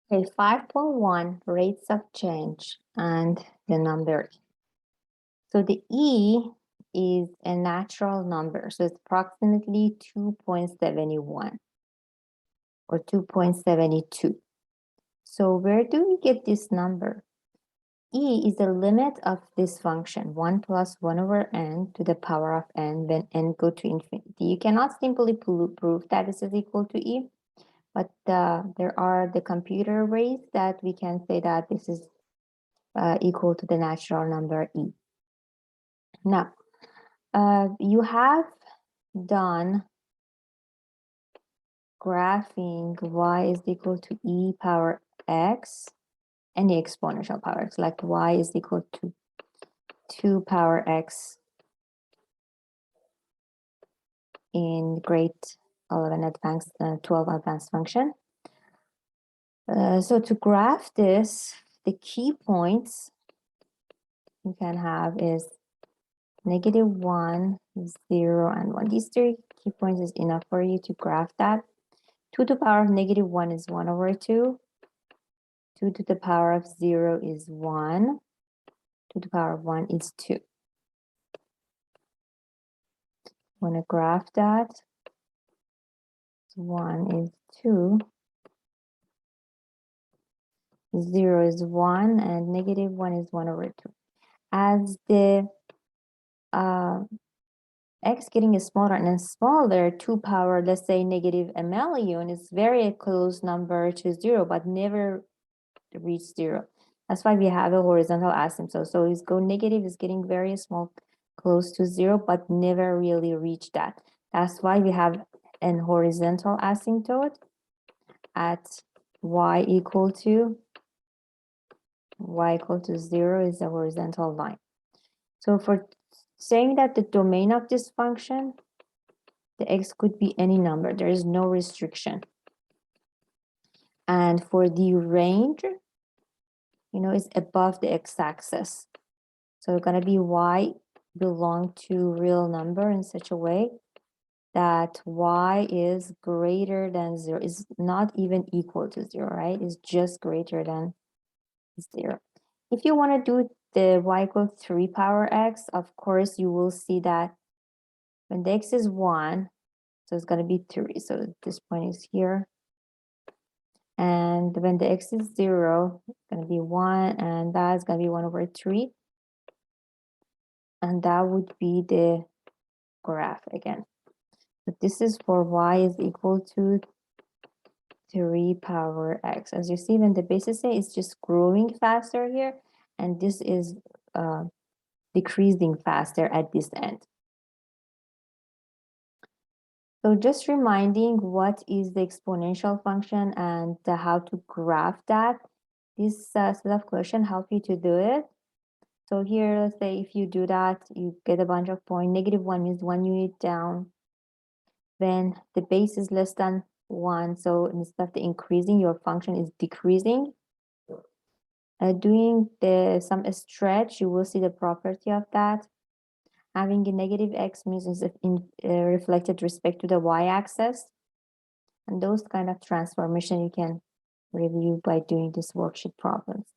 Okay, 5.1 rates of change and the number. So the E is a natural number. So it's approximately 2.71 or 2.72. So where do we get this number? E is the limit of this function, 1 plus 1 over n to the power of n when n go to infinity. You cannot simply prove that this is equal to E, but there are the computer ways that we can say that this is equal to the natural number E. Now, you have done graphing y is equal to e power x, any exponential power x, like y is equal to 2 power x in grade 11 advanced, 12 advanced function. So to graph this, the key points you can have is -1, 0, and 1. These three key points is enough for you to graph that. 2 to the power of -1 is 1 over 2. 2 to the power of 0 is 1. 2 to the power of 1 is 2. Want to graph that? 1 is 2. 0 is 1, and -1 is 1 over 2. As the x getting smaller and smaller, 2 power, let's say negative a million, is very close number to 0, but never reach 0. That's why we have a horizontal asymptote. So it's go negative, is getting very small, close to 0, but never really reach that. That's why we have an horizontal asymptote at y equal to 0 is the horizontal line. So for saying that the domain of this function, the x could be any number. There is no restriction. And for the range, it's above the x-axis. So it's going to be y belong to real number in such a way that y is greater than 0. Is not even equal to 0, right? It's just greater than 0. If you want to do the y equal 3 power x, of course, you will see that when the x is 1, so it's going to be 3. So this point is here. And when the x is 0, it's going to be 1, and that's going to be 1 over 3. And that would be the graph again. But this is for y is equal to 3 power x. As you see, when the basis A is just growing faster here, and this is decreasing faster at this end. So just reminding what is the exponential function and how to graph that. This set of questions help you to do it. So here, let's say if you do that, you get a bunch of points. -1 means 1 unit down. When the base is less than 1, so instead of the increasing, your function is decreasing. Doing some stretch, you will see the property of that. Having a negative x means it's reflected respect to the y-axis. And those kind of transformation you can review by doing these worksheet problems.